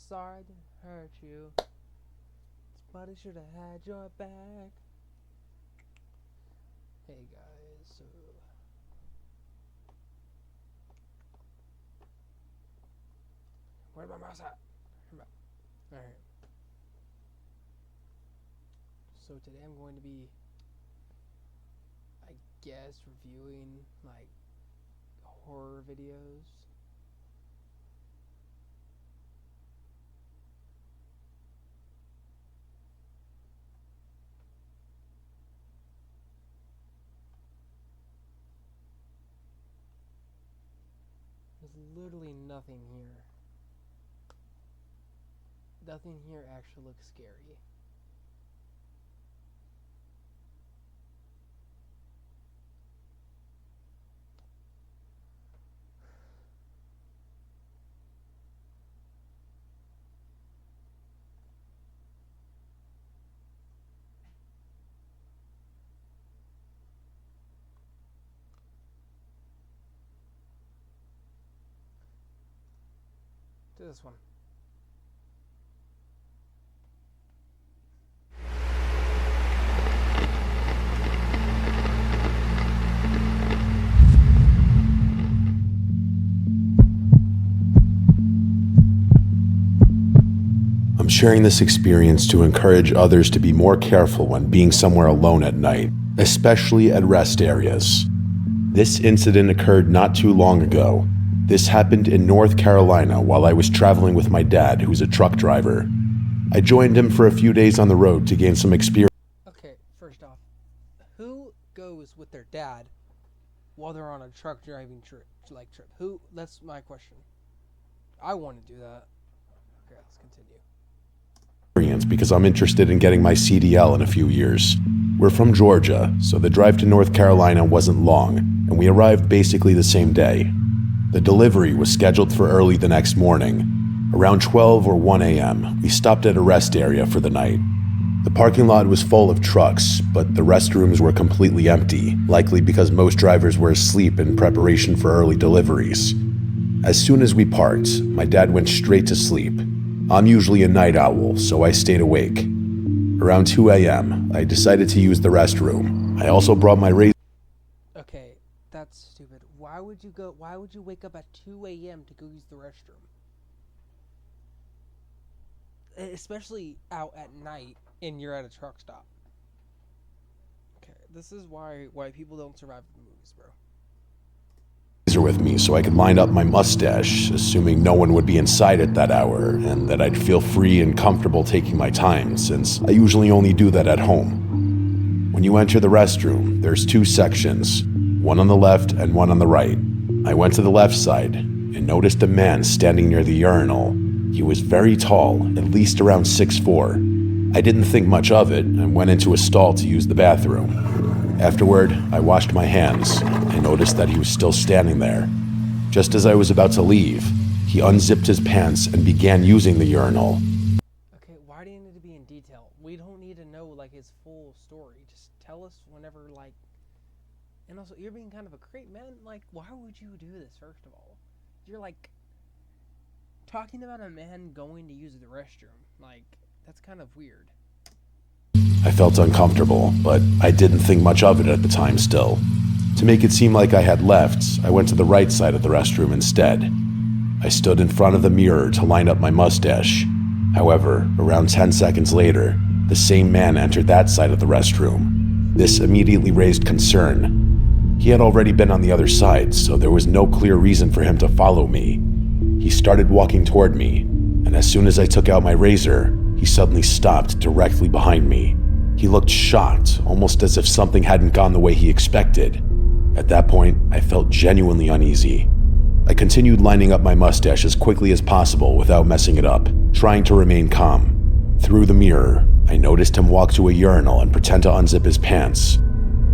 sorry I didn't hurt you. Somebody should have had your back. Hey guys, so where'd my mouse at? Alright. So today I'm going to be, I guess, reviewing like horror videos. There's literally nothing here. Nothing here actually looks scary. To this one. I'm sharing this experience to encourage others to be more careful when being somewhere alone at night, especially at rest areas. This incident occurred not too long ago. This happened in North Carolina while I was traveling with my dad, who's a truck driver. I joined him for a few days on the road to gain some experience. Okay, first off, who goes with their dad while they're on a truck driving trip? Who? That's my question. I want to do that. Okay, let's continue. Because I'm interested in getting my CDL in a few years. We're from Georgia, so the drive to North Carolina wasn't long, and we arrived basically the same day. The delivery was scheduled for early the next morning. Around 12 or 1 a.m., we stopped at a rest area for the night. The parking lot was full of trucks, but the restrooms were completely empty, likely because most drivers were asleep in preparation for early deliveries. As soon as we parked, my dad went straight to sleep. I'm usually a night owl, so I stayed awake. Around 2 a.m., I decided to use the restroom. I also brought my razor. Okay, that's stupid. Why would you wake up at 2 a.m. to go use the restroom? Especially out at night and you're at a truck stop. Okay, this is why people don't survive in movies, bro. With me so I could line up my mustache, assuming no one would be inside at that hour, and that I'd feel free and comfortable taking my time, since I usually only do that at home. When you enter the restroom, there's two sections, one on the left and one on the right. I went to the left side and noticed a man standing near the urinal. He was very tall, at least around 6'4". I didn't think much of it and went into a stall to use the bathroom. Afterward, I washed my hands and noticed that he was still standing there. Just as I was about to leave, he unzipped his pants and began using the urinal. Okay, why do you need to be in detail? We don't need to know, like, his full story. Just tell us whenever, like... And also, you're being kind of a creep, man. Like, why would you do this, first of all? You're, like, talking about a man going to use the restroom. Like, that's kind of weird. I felt uncomfortable, but I didn't think much of it at the time still. To make it seem like I had left, I went to the right side of the restroom instead. I stood in front of the mirror to line up my mustache. However, around 10 seconds later, the same man entered that side of the restroom. This immediately raised concern. He had already been on the other side, so there was no clear reason for him to follow me. He started walking toward me, and as soon as I took out my razor, he suddenly stopped directly behind me. He looked shocked, almost as if something hadn't gone the way he expected. At that point, I felt genuinely uneasy. I continued lining up my mustache as quickly as possible without messing it up, trying to remain calm. Through the mirror, I noticed him walk to a urinal and pretend to unzip his pants.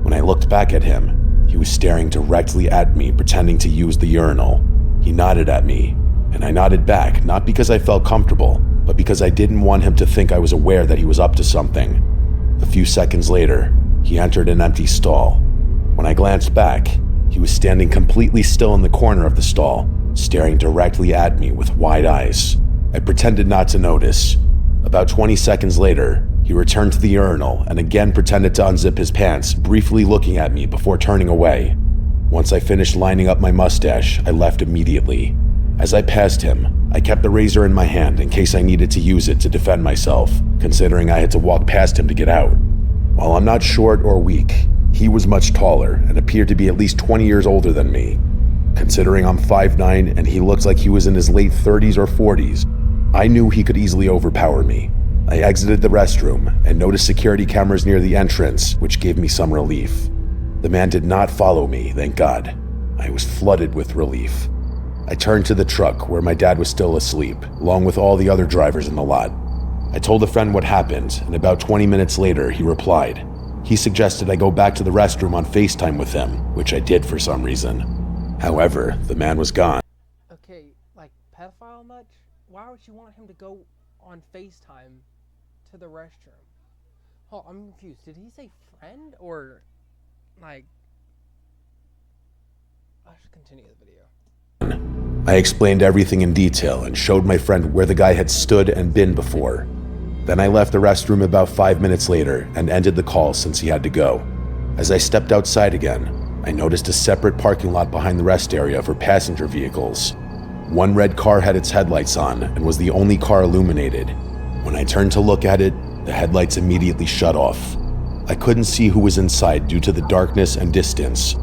When I looked back at him, he was staring directly at me, pretending to use the urinal. He nodded at me, and I nodded back, not because I felt comfortable, but because I didn't want him to think I was aware that he was up to something. A few seconds later, he entered an empty stall. When I glanced back, he was standing completely still in the corner of the stall, staring directly at me with wide eyes. I pretended not to notice. About 20 seconds later, he returned to the urinal and again pretended to unzip his pants, briefly looking at me before turning away. Once I finished lining up my mustache, I left immediately. As I passed him, I kept the razor in my hand in case I needed to use it to defend myself, considering I had to walk past him to get out. While I'm not short or weak, he was much taller and appeared to be at least 20 years older than me. Considering I'm 5'9" and he looked like he was in his late 30s or 40s, I knew he could easily overpower me. I exited the restroom and noticed security cameras near the entrance, which gave me some relief. The man did not follow me, thank God. I was flooded with relief. I turned to the truck where my dad was still asleep, along with all the other drivers in the lot. I told a friend what happened, and about 20 minutes later, he replied. He suggested I go back to the restroom on FaceTime with him, which I did for some reason. However, the man was gone. Okay, like pedophile much? Why would you want him to go on FaceTime to the restroom? Oh, I'm confused. Did he say friend or like? I should continue the video. I explained everything in detail and showed my friend where the guy had stood and been before. Then I left the restroom about 5 minutes later and ended the call since he had to go. As I stepped outside again, I noticed a separate parking lot behind the rest area for passenger vehicles. One red car had its headlights on and was the only car illuminated. When I turned to look at it, the headlights immediately shut off. I couldn't see who was inside due to the darkness and distance.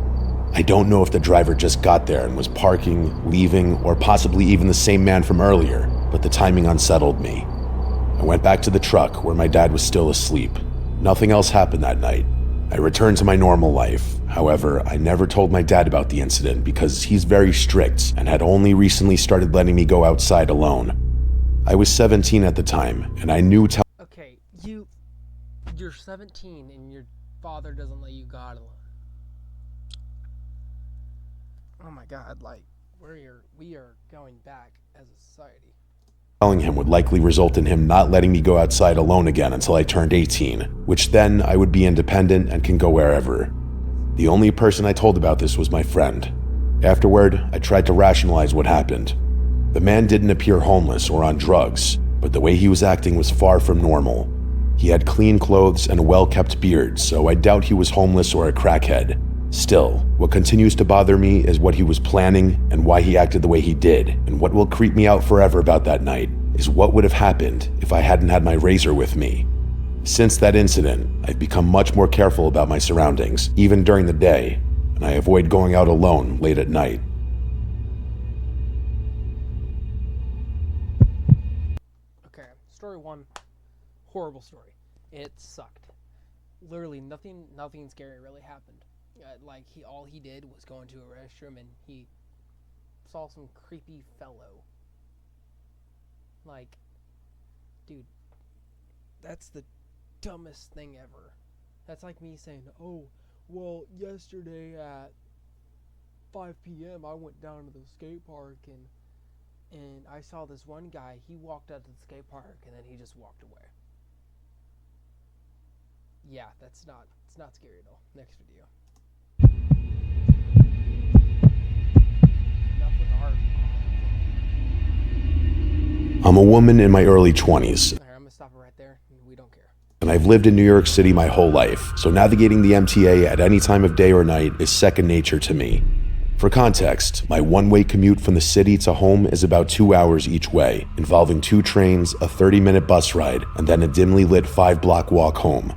I don't know if the driver just got there and was parking, leaving, or possibly even the same man from earlier, but the timing unsettled me. I went back to the truck where my dad was still asleep. Nothing else happened that night. I returned to my normal life. However, I never told my dad about the incident because he's very strict and had only recently started letting me go outside alone. I was 17 at the time, and I knew Okay, you're 17 and your father doesn't let you go out alone. Oh my God, like we are going back as a society. telling him would likely result in him not letting me go outside alone again until I turned 18, which then I would be independent and can go wherever. The only person I told about this was my friend. Afterward, I tried to rationalize what happened. The man didn't appear homeless or on drugs, but the way he was acting was far from normal. He had clean clothes and a well-kept beard, so I doubt he was homeless or a crackhead. Still, what continues to bother me is what he was planning and why he acted the way he did, and what will creep me out forever about that night is what would have happened if I hadn't had my razor with me. Since that incident, I've become much more careful about my surroundings, even during the day, and I avoid going out alone late at night. Okay, story one, horrible story. It sucked. Literally nothing scary really happened. All he did was go into a restroom and he saw some creepy fellow. Like, dude, that's the dumbest thing ever. That's like me saying, oh, well, yesterday at 5 p.m. I went down to the skate park and I saw this one guy. He walked out to the skate park and then he just walked away. Yeah, it's not scary at all. Next video. I'm a woman in my early 20s. Alright, I'm gonna stop it right there. We don't care. And I've lived in New York City my whole life, so navigating the MTA at any time of day or night is second nature to me. For context, my one-way commute from the city to home is about 2 hours each way, involving 2 trains, a 30-minute bus ride, and then a dimly lit 5-block walk home.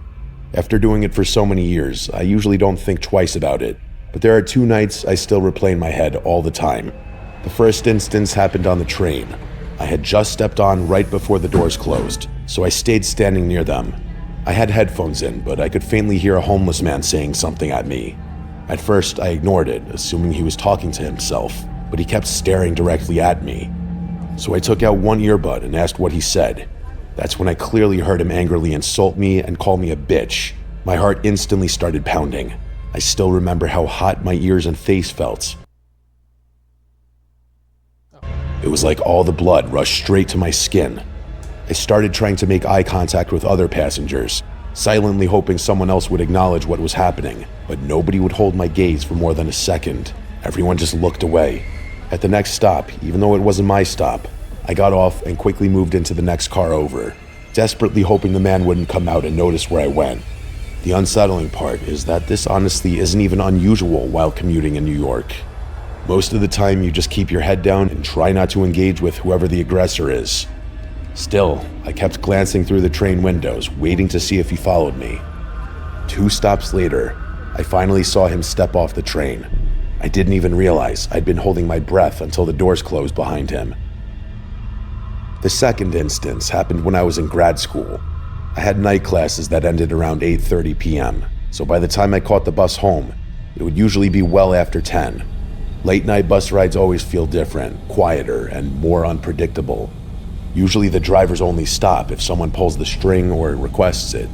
After doing it for so many years, I usually don't think twice about it, but there are 2 nights I still replay in my head all the time. The first instance happened on the train. I had just stepped on right before the doors closed, so I stayed standing near them. I had headphones in, but I could faintly hear a homeless man saying something at me. At first, I ignored it, assuming he was talking to himself, but he kept staring directly at me. So I took out one earbud and asked what he said. That's when I clearly heard him angrily insult me and call me a bitch. My heart instantly started pounding. I still remember how hot my ears and face felt. It was like all the blood rushed straight to my skin. I started trying to make eye contact with other passengers, silently hoping someone else would acknowledge what was happening, but nobody would hold my gaze for more than a second. Everyone just looked away. At the next stop, even though it wasn't my stop, I got off and quickly moved into the next car over, desperately hoping the man wouldn't come out and notice where I went. The unsettling part is that this honestly isn't even unusual while commuting in New York. Most of the time, you just keep your head down and try not to engage with whoever the aggressor is. Still, I kept glancing through the train windows, waiting to see if he followed me. 2 stops later, I finally saw him step off the train. I didn't even realize I'd been holding my breath until the doors closed behind him. The second instance happened when I was in grad school. I had night classes that ended around 8:30 p.m., so by the time I caught the bus home, it would usually be well after 10. Late night bus rides always feel different, quieter, and more unpredictable. Usually the drivers only stop if someone pulls the string or requests it.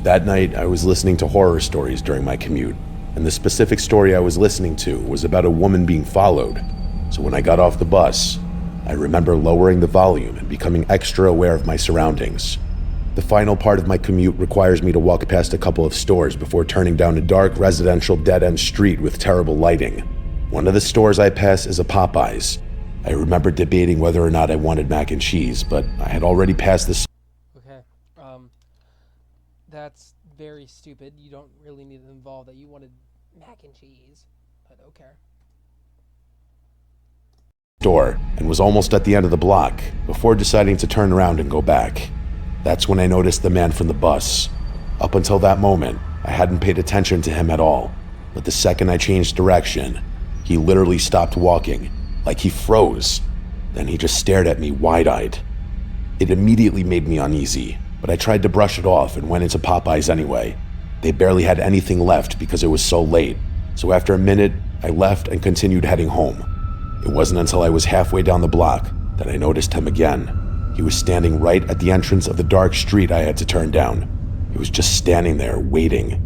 That night, I was listening to horror stories during my commute, and the specific story I was listening to was about a woman being followed. So when I got off the bus, I remember lowering the volume and becoming extra aware of my surroundings. The final part of my commute requires me to walk past a couple of stores before turning down a dark residential dead-end street with terrible lighting. One of the stores I pass is a Popeyes. I remember debating whether or not I wanted mac and cheese, but I had already passed the Okay. That's very stupid. You don't really need to involve that you wanted mac and cheese, but okay. store and was almost at the end of the block before deciding to turn around and go back. That's when I noticed the man from the bus. Up until that moment, I hadn't paid attention to him at all, but the second I changed direction, he literally stopped walking, like he froze. Then he just stared at me wide-eyed. It immediately made me uneasy, but I tried to brush it off and went into Popeyes anyway. They barely had anything left because it was so late, so after a minute, I left and continued heading home. It wasn't until I was halfway down the block that I noticed him again. He was standing right at the entrance of the dark street I had to turn down. He was just standing there, waiting.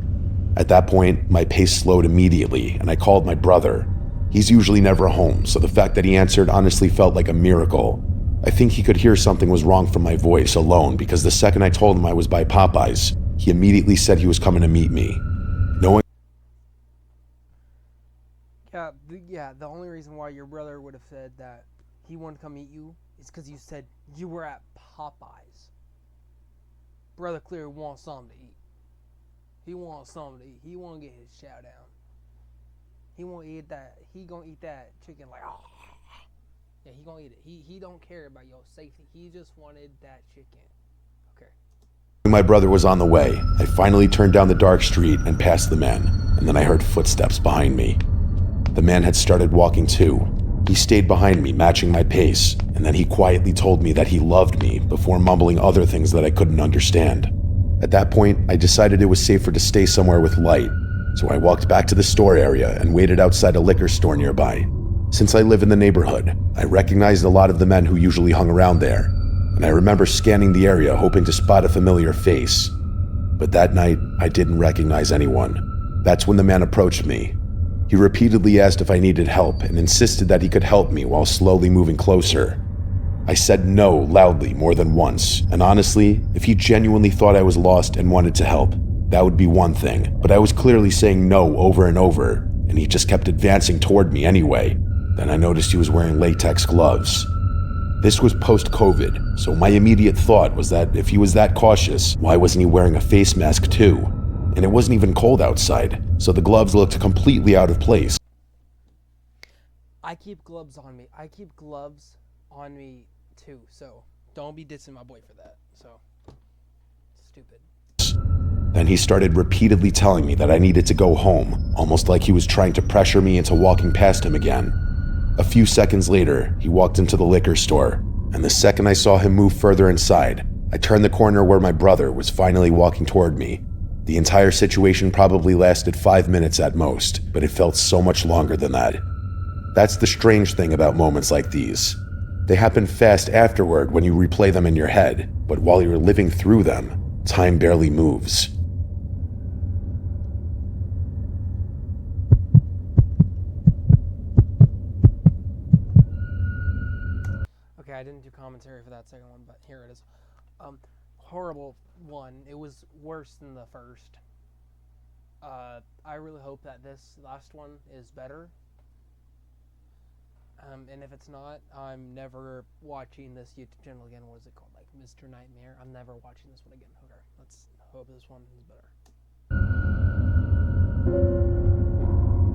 At that point, my pace slowed immediately, and I called my brother. He's usually never home, so the fact that he answered honestly felt like a miracle. I think he could hear something was wrong from my voice alone, because the second I told him I was by Popeyes, he immediately said he was coming to meet me. Knowing The only reason why your brother would have said that he wanted to come meet you is because you said you were at Popeyes. Brother clearly wants something to eat. He wants something to eat. He want to get his chow down. He want to eat that. He gonna eat that chicken like, oh. Yeah, he gonna eat it. He don't care about your safety. He just wanted that chicken. Okay. my brother was on the way, I finally turned down the dark street and passed the man, and then I heard footsteps behind me. The man had started walking too. He stayed behind me, matching my pace, and then he quietly told me that he loved me before mumbling other things that I couldn't understand. At that point, I decided it was safer to stay somewhere with light, so I walked back to the store area and waited outside a liquor store nearby. Since I live in the neighborhood, I recognized a lot of the men who usually hung around there, and I remember scanning the area hoping to spot a familiar face. But that night, I didn't recognize anyone. That's when the man approached me. He repeatedly asked if I needed help and insisted that he could help me while slowly moving closer. I said no loudly more than once, and honestly, if he genuinely thought I was lost and wanted to help, that would be one thing, but I was clearly saying no over and over, and he just kept advancing toward me anyway. Then I noticed he was wearing latex gloves. This was post-COVID, so my immediate thought was that if he was that cautious, why wasn't he wearing a face mask too? And it wasn't even cold outside, so the gloves looked completely out of place. I keep gloves on me. I keep gloves on me too, so don't be dissing my boy for that. So, stupid. Then he started repeatedly telling me that I needed to go home, almost like he was trying to pressure me into walking past him again. A few seconds later, he walked into the liquor store, and the second I saw him move further inside, I turned the corner where my brother was finally walking toward me. The entire situation probably lasted 5 minutes at most, but it felt so much longer than that. That's the strange thing about moments like these. They happen fast afterward when you replay them in your head, but while you're living through them, time barely moves. Okay, I didn't do commentary for that second one, but here it is. Horrible one. It was worse than the first. I really hope that this last one is better. And if it's not, I'm never watching this YouTube channel again. What is it called? Like Mr. Nightmare? I'm never watching this one again. Okay, let's hope this one is better.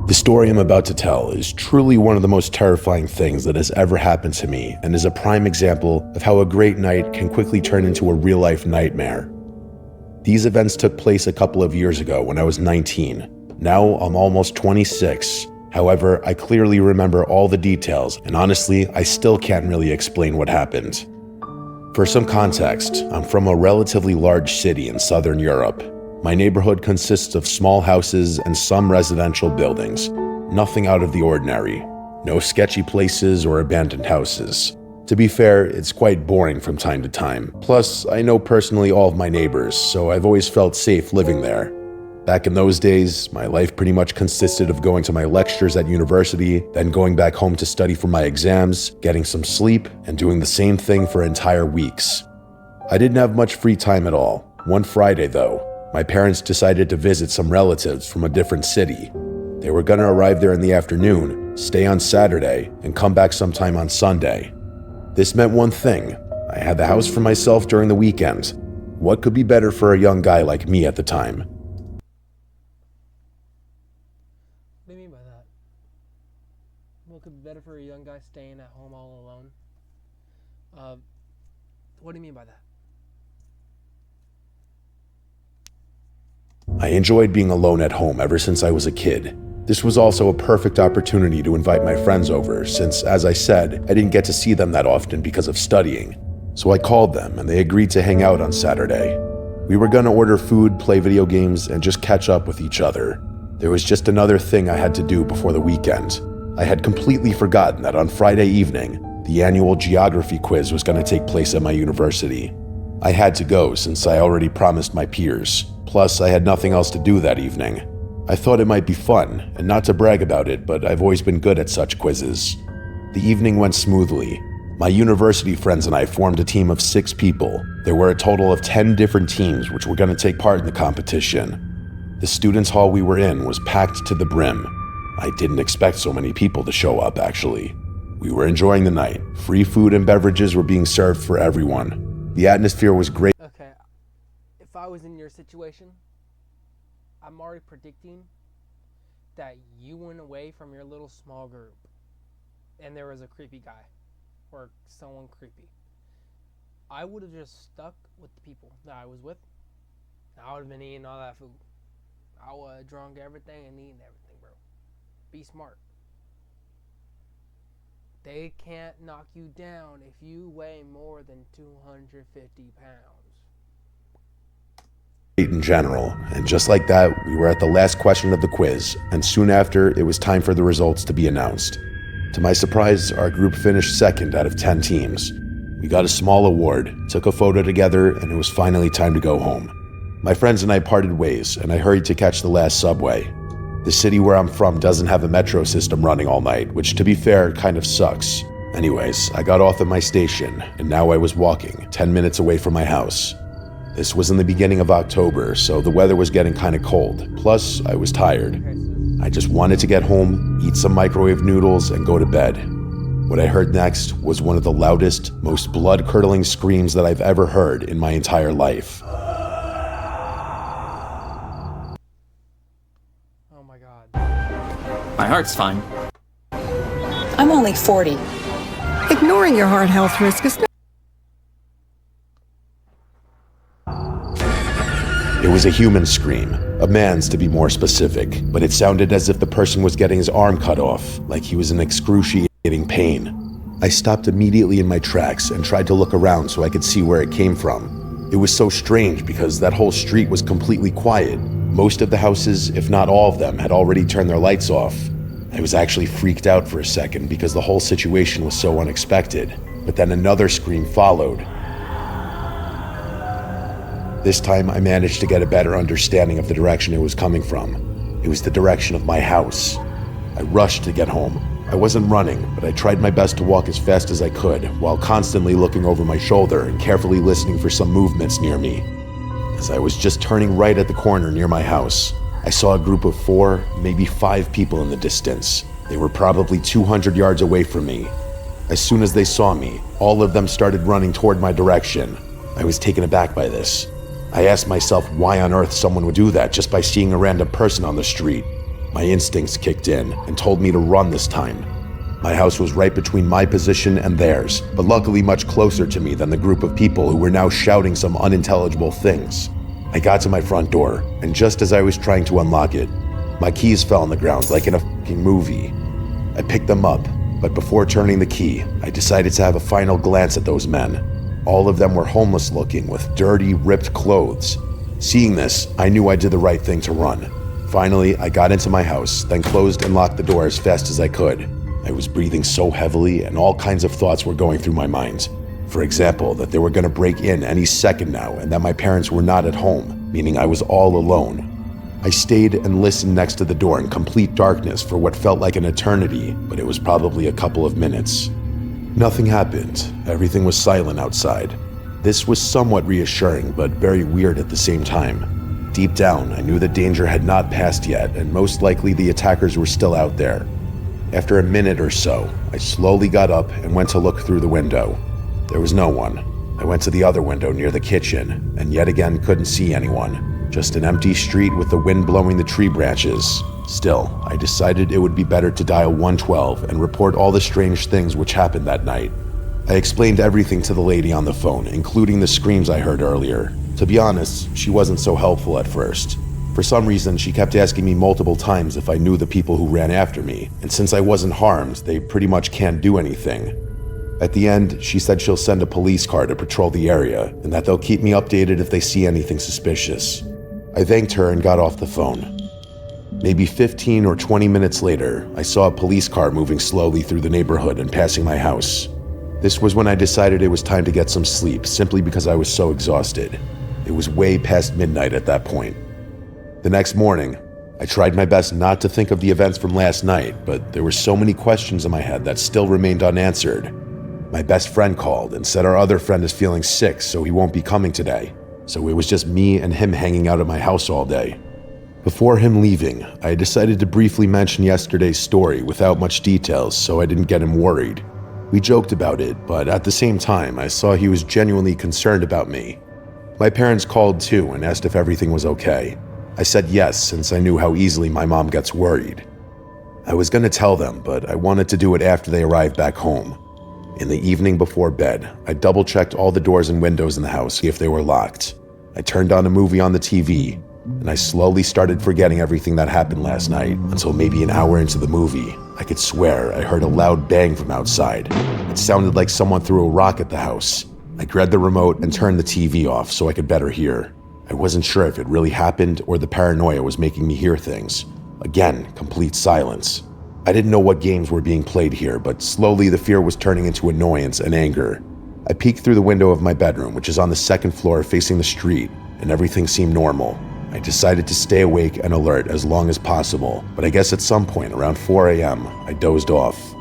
The story I'm about to tell is truly one of the most terrifying things that has ever happened to me, and is a prime example of how a great night can quickly turn into a real-life nightmare. These events took place a couple of years ago when I was 19. Now I'm almost 26. However, I clearly remember all the details, and honestly, I still can't really explain what happened. For some context, I'm from a relatively large city in southern Europe. My neighborhood consists of small houses and some residential buildings. Nothing out of the ordinary. No sketchy places or abandoned houses. To be fair, it's quite boring from time to time. Plus, I know personally all of my neighbors, so I've always felt safe living there. Back in those days, my life pretty much consisted of going to my lectures at university, then going back home to study for my exams, getting some sleep, and doing the same thing for entire weeks. I didn't have much free time at all. One Friday, though, my parents decided to visit some relatives from a different city. They were gonna arrive there in the afternoon, stay on Saturday, and come back sometime on Sunday. This meant one thing: I had the house for myself during the weekend. What could be better for a young guy like me at the time? What do you mean by that? What could be better for a young guy staying at home all alone? What do you mean by that? I enjoyed being alone at home ever since I was a kid. This was also a perfect opportunity to invite my friends over, since, as I said, I didn't get to see them that often because of studying. So I called them, and they agreed to hang out on Saturday. We were gonna order food, play video games, and just catch up with each other. There was just another thing I had to do before the weekend. I had completely forgotten that on Friday evening, the annual geography quiz was gonna take place at my university. I had to go since I already promised my peers. Plus, I had nothing else to do that evening. I thought it might be fun, and not to brag about it, but I've always been good at such quizzes. The evening went smoothly. My university friends and I formed a team of 6 people. There were a total of 10 different teams which were going to take part in the competition. The students' hall we were in was packed to the brim. I didn't expect so many people to show up, actually. We were enjoying the night. Free food and beverages were being served for everyone. The atmosphere was great. Okay, if I was in your situation, I'm already predicting that you went away from your little small group and there was a creepy guy or someone creepy. I would have just stuck with the people that I was with. I would have been eating all that food. I would have drunk everything and eaten everything, bro. Be smart. They can't knock you down if you weigh more than 250 pounds. In general, and just like that, we were at the last question of the quiz, and soon after, it was time for the results to be announced. To my surprise, our group finished second out of 10 teams. We got a small award, took a photo together, and it was finally time to go home. My friends and I parted ways, and I hurried to catch the last subway. The city where I'm from doesn't have a metro system running all night, which, to be fair, kind of sucks. Anyways, I got off at my station, and now I was walking, 10 minutes away from my house. This was in the beginning of October, so the weather was getting kind of cold. Plus, I was tired. I just wanted to get home, eat some microwave noodles, and go to bed. What I heard next was one of the loudest, most blood-curdling screams that I've ever heard in my entire life. Oh my god. My heart's fine. I'm only 40. Ignoring your heart health risk is It was a human scream, a man's to be more specific, but it sounded as if the person was getting his arm cut off, like he was in excruciating pain. I stopped immediately in my tracks and tried to look around so I could see where it came from. It was so strange because that whole street was completely quiet. Most of the houses, if not all of them, had already turned their lights off. I was actually freaked out for a second because the whole situation was so unexpected, but then another scream followed. This time, I managed to get a better understanding of the direction it was coming from. It was the direction of my house. I rushed to get home. I wasn't running, but I tried my best to walk as fast as I could, while constantly looking over my shoulder and carefully listening for some movements near me. As I was just turning right at the corner near my house, I saw a group of 4, maybe 5 people in the distance. They were probably 200 yards away from me. As soon as they saw me, all of them started running toward my direction. I was taken aback by this. I asked myself why on earth someone would do that just by seeing a random person on the street. My instincts kicked in and told me to run this time. My house was right between my position and theirs, but luckily much closer to me than the group of people who were now shouting some unintelligible things. I got to my front door, and just as I was trying to unlock it, my keys fell on the ground like in a fucking movie. I picked them up, but before turning the key, I decided to have a final glance at those men. All of them were homeless looking with dirty, ripped clothes. Seeing this, I knew I did the right thing to run. Finally, I got into my house, then closed and locked the door as fast as I could. I was breathing so heavily and all kinds of thoughts were going through my mind. For example, that they were going to break in any second now and that my parents were not at home, meaning I was all alone. I stayed and listened next to the door in complete darkness for what felt like an eternity, but it was probably a couple of minutes. Nothing happened. Everything was silent outside. This was somewhat reassuring, but very weird at the same time. Deep down, I knew the danger had not passed yet, and most likely the attackers were still out there. After a minute or so, I slowly got up and went to look through the window. There was no one. I went to the other window near the kitchen, and yet again couldn't see anyone. Just an empty street with the wind blowing the tree branches. Still, I decided it would be better to dial 112 and report all the strange things which happened that night. I explained everything to the lady on the phone, including the screams I heard earlier. To be honest, she wasn't so helpful at first. For some reason, she kept asking me multiple times if I knew the people who ran after me, and since I wasn't harmed, they pretty much can't do anything. At the end, she said she'll send a police car to patrol the area, and that they'll keep me updated if they see anything suspicious. I thanked her and got off the phone. Maybe 15 or 20 minutes later, I saw a police car moving slowly through the neighborhood and passing my house. This was when I decided it was time to get some sleep, simply because I was so exhausted. It was way past midnight at that point. The next morning, I tried my best not to think of the events from last night, but there were so many questions in my head that still remained unanswered. My best friend called and said our other friend is feeling sick, so he won't be coming today. So it was just me and him hanging out at my house all day. Before him leaving, I decided to briefly mention yesterday's story without much details so I didn't get him worried. We joked about it, but at the same time, I saw he was genuinely concerned about me. My parents called too and asked if everything was okay. I said yes, since I knew how easily my mom gets worried. I was going to tell them, but I wanted to do it after they arrived back home. In the evening before bed, I double-checked all the doors and windows in the house to see if they were locked. I turned on a movie on the TV, and I slowly started forgetting everything that happened last night until maybe an hour into the movie. I could swear I heard a loud bang from outside. It sounded like someone threw a rock at the house. I grabbed the remote and turned the TV off so I could better hear. I wasn't sure if it really happened or the paranoia was making me hear things. Again, complete silence. I didn't know what games were being played here, but slowly the fear was turning into annoyance and anger. I peeked through the window of my bedroom, which is on the second floor facing the street, and everything seemed normal. I decided to stay awake and alert as long as possible, but I guess at some point around 4 a.m., I dozed off.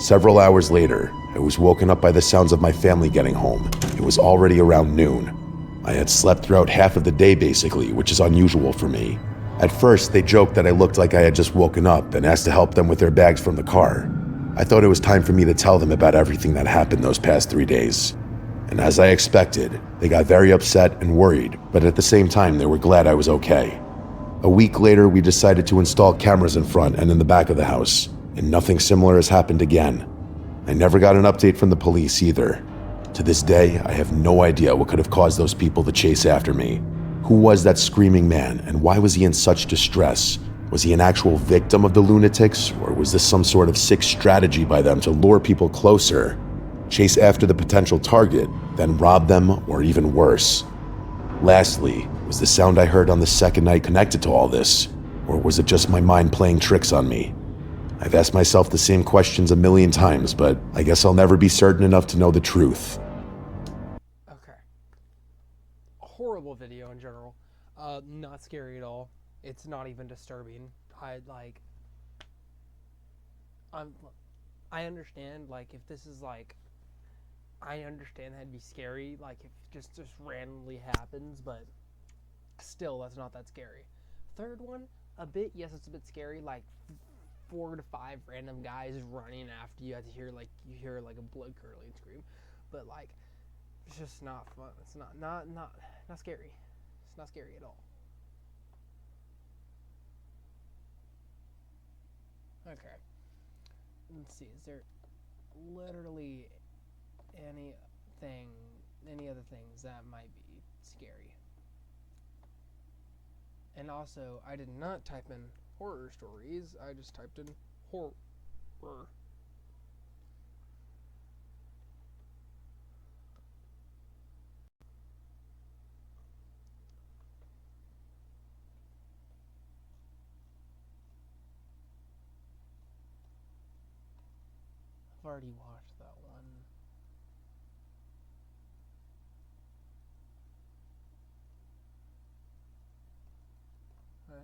Several hours later, I was woken up by the sounds of my family getting home. It was already around noon. I had slept throughout half of the day basically, which is unusual for me. At first, they joked that I looked like I had just woken up and asked to help them with their bags from the car. I thought it was time for me to tell them about everything that happened those past 3 days. And as I expected, they got very upset and worried, but at the same time, they were glad I was okay. A week later, we decided to install cameras in front and in the back of the house, and nothing similar has happened again. I never got an update from the police either. To this day, I have no idea what could have caused those people to chase after me. Who was that screaming man, and why was he in such distress? Was he an actual victim of the lunatics, or was this some sort of sick strategy by them to lure people closer? Chase after the potential target, then rob them, or even worse? Lastly, was the sound I heard on the second night connected to all this, or was it just my mind playing tricks on me? I've asked myself the same questions a million times, but I guess I'll never be certain enough to know the truth. Okay. Horrible video in general. Not scary at all. It's not even disturbing. I understand, like, if this is, like, I understand that'd be scary, like, if just randomly happens, but still, that's not that scary. Third one, yes, it's a bit scary, like, 4 to 5 random guys running after you. You hear like a blood curdling scream, but like it's just not fun. It's not scary. It's not scary at all. Okay. Let's see. Is there literally any other things that might be scary? And also, I did not type in horror stories. I just typed in horror. I've already watched that one. Right.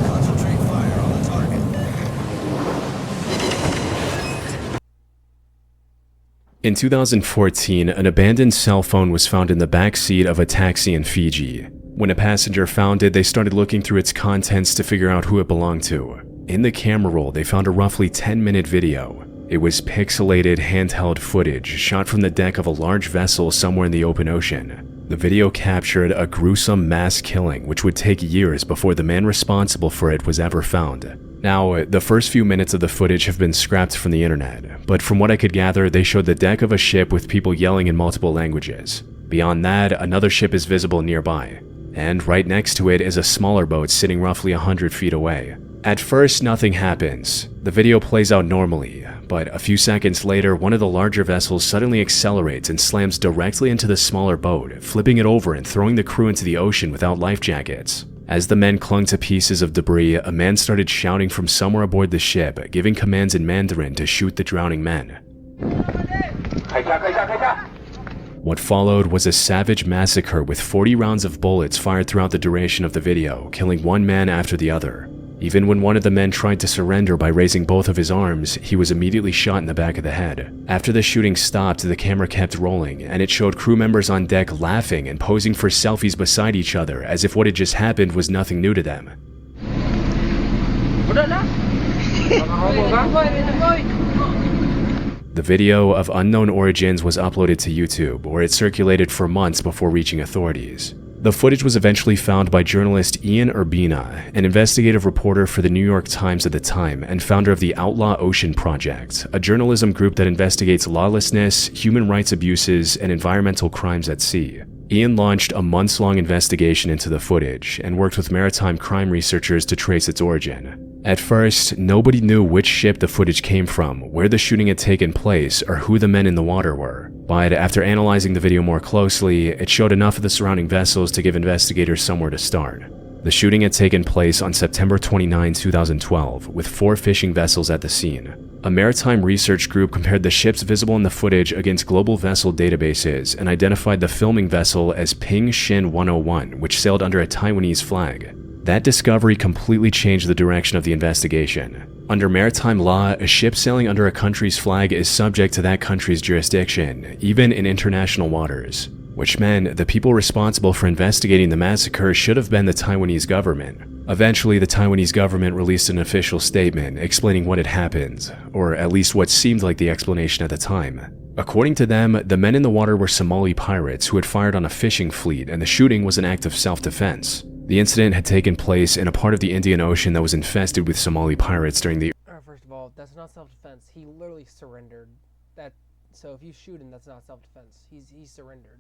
Concentrate fire on the target. In 2014, an abandoned cell phone was found in the back seat of a taxi in Fiji. When a passenger found it, they started looking through its contents to figure out who it belonged to. In the camera roll, they found a roughly 10-minute video. It was pixelated handheld footage shot from the deck of a large vessel somewhere in the open ocean. The video captured a gruesome mass killing which would take years before the man responsible for it was ever found. Now, the first few minutes of the footage have been scrapped from the internet, but from what I could gather, they showed the deck of a ship with people yelling in multiple languages. Beyond that, another ship is visible nearby, and right next to it is a smaller boat sitting roughly 100 feet away. At first, nothing happens. The video plays out normally, but a few seconds later, one of the larger vessels suddenly accelerates and slams directly into the smaller boat, flipping it over and throwing the crew into the ocean without life jackets. As the men clung to pieces of debris, a man started shouting from somewhere aboard the ship, giving commands in Mandarin to shoot the drowning men. What followed was a savage massacre with 40 rounds of bullets fired throughout the duration of the video, killing one man after the other. Even when one of the men tried to surrender by raising both of his arms, he was immediately shot in the back of the head. After the shooting stopped, the camera kept rolling, and it showed crew members on deck laughing and posing for selfies beside each other as if what had just happened was nothing new to them. The video of unknown origins was uploaded to YouTube, where it circulated for months before reaching authorities. The footage was eventually found by journalist Ian Urbina, an investigative reporter for the New York Times at the time and founder of the Outlaw Ocean Project, a journalism group that investigates lawlessness, human rights abuses, and environmental crimes at sea. Ian launched a months-long investigation into the footage and worked with maritime crime researchers to trace its origin. At first, nobody knew which ship the footage came from, where the shooting had taken place, or who the men in the water were. But after analyzing the video more closely, it showed enough of the surrounding vessels to give investigators somewhere to start. The shooting had taken place on September 29, 2012, with 4 fishing vessels at the scene. A maritime research group compared the ships visible in the footage against global vessel databases and identified the filming vessel as Ping Shin 101, which sailed under a Taiwanese flag. That discovery completely changed the direction of the investigation. Under maritime law, a ship sailing under a country's flag is subject to that country's jurisdiction, even in international waters, which meant the people responsible for investigating the massacre should have been the Taiwanese government. Eventually, the Taiwanese government released an official statement explaining what had happened, or at least what seemed like the explanation at the time. According to them, the men in the water were Somali pirates who had fired on a fishing fleet, and the shooting was an act of self-defense. The incident had taken place in a part of the Indian Ocean that was infested with Somali pirates during the... First of all, that's not self-defense. He literally surrendered. So if you shoot him, that's not self-defense. He surrendered.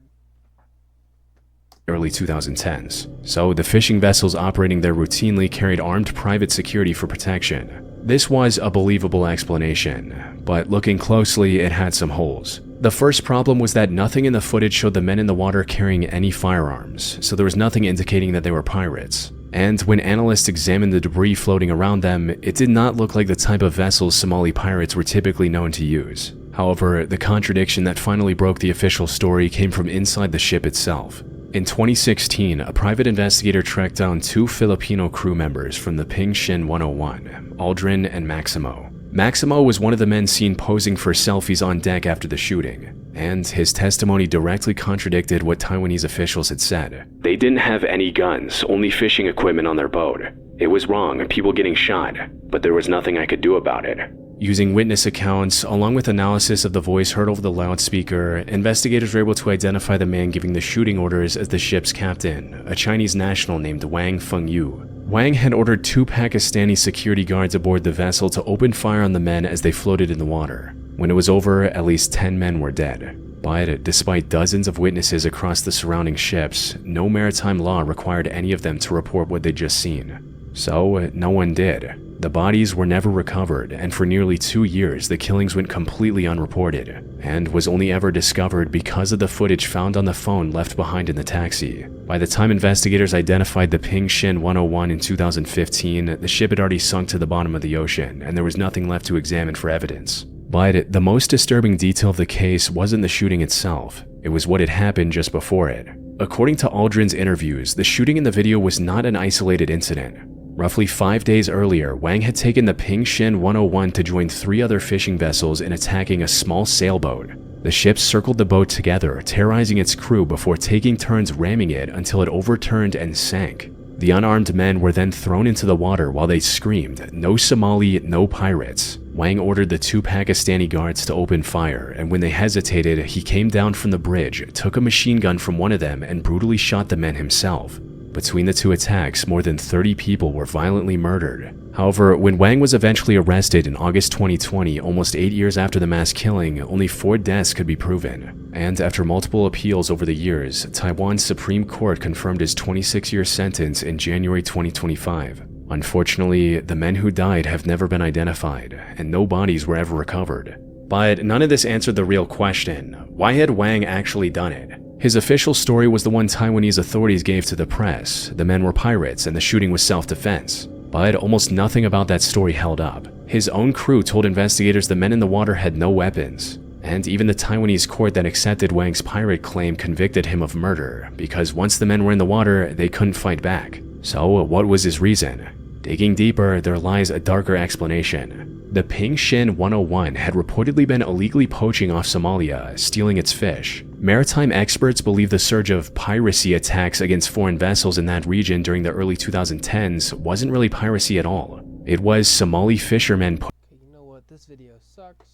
Early 2010s. So the fishing vessels operating there routinely carried armed private security for protection. This was a believable explanation, but looking closely, it had some holes. The first problem was that nothing in the footage showed the men in the water carrying any firearms, so there was nothing indicating that they were pirates. And when analysts examined the debris floating around them, it did not look like the type of vessels Somali pirates were typically known to use. However, the contradiction that finally broke the official story came from inside the ship itself. In 2016, a private investigator tracked down 2 Filipino crew members from the Ping Shin 101, Aldrin and Maximo. Maximo was one of the men seen posing for selfies on deck after the shooting, and his testimony directly contradicted what Taiwanese officials had said. They didn't have any guns, only fishing equipment on their boat. It was wrong, people getting shot, but there was nothing I could do about it. Using witness accounts, along with analysis of the voice heard over the loudspeaker, investigators were able to identify the man giving the shooting orders as the ship's captain, a Chinese national named Wang Fengyu. Wang had ordered 2 Pakistani security guards aboard the vessel to open fire on the men as they floated in the water. When it was over, at least 10 men were dead. But despite dozens of witnesses across the surrounding ships, no maritime law required any of them to report what they'd just seen. So, no one did. The bodies were never recovered, and for nearly 2 years, the killings went completely unreported, and was only ever discovered because of the footage found on the phone left behind in the taxi. By the time investigators identified the Ping Shin 101 in 2015, the ship had already sunk to the bottom of the ocean, and there was nothing left to examine for evidence. But the most disturbing detail of the case wasn't the shooting itself, it was what had happened just before it. According to Aldrin's interviews, the shooting in the video was not an isolated incident. Roughly 5 days earlier, Wang had taken the Ping Shin 101 to join 3 other fishing vessels in attacking a small sailboat. The ships circled the boat together, terrorizing its crew before taking turns ramming it until it overturned and sank. The unarmed men were then thrown into the water while they screamed, "No Somali, no pirates." Wang ordered the 2 Pakistani guards to open fire, and when they hesitated, he came down from the bridge, took a machine gun from one of them, and brutally shot the men himself. Between the 2 attacks, more than 30 people were violently murdered. However, when Wang was eventually arrested in August 2020, almost 8 years after the mass killing, only 4 deaths could be proven. And after multiple appeals over the years, Taiwan's Supreme Court confirmed his 26-year sentence in January 2025. Unfortunately, the men who died have never been identified, and no bodies were ever recovered. But none of this answered the real question: why had Wang actually done it? His official story was the one Taiwanese authorities gave to the press. The men were pirates and the shooting was self-defense. But almost nothing about that story held up. His own crew told investigators the men in the water had no weapons. And even the Taiwanese court that accepted Wang's pirate claim convicted him of murder, because once the men were in the water, they couldn't fight back. So what was his reason? Digging deeper, there lies a darker explanation. The Ping Shin 101 had reportedly been illegally poaching off Somalia, stealing its fish. Maritime experts believe the surge of piracy attacks against foreign vessels in that region during the early 2010s wasn't really piracy at all. It was Somali fishermen. Okay, you know what? This video sucks.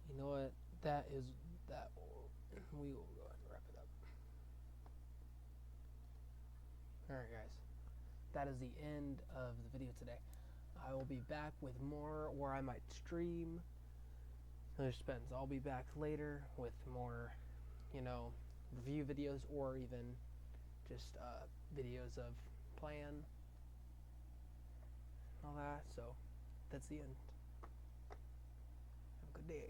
You know what? That. We will go ahead and wrap it up. Alright, guys. That is the end of the video today. I will be back with more, or I might stream. It just depends. I'll be back later with more, review videos, or even just videos of plan, all that. So that's the end. Have a good day.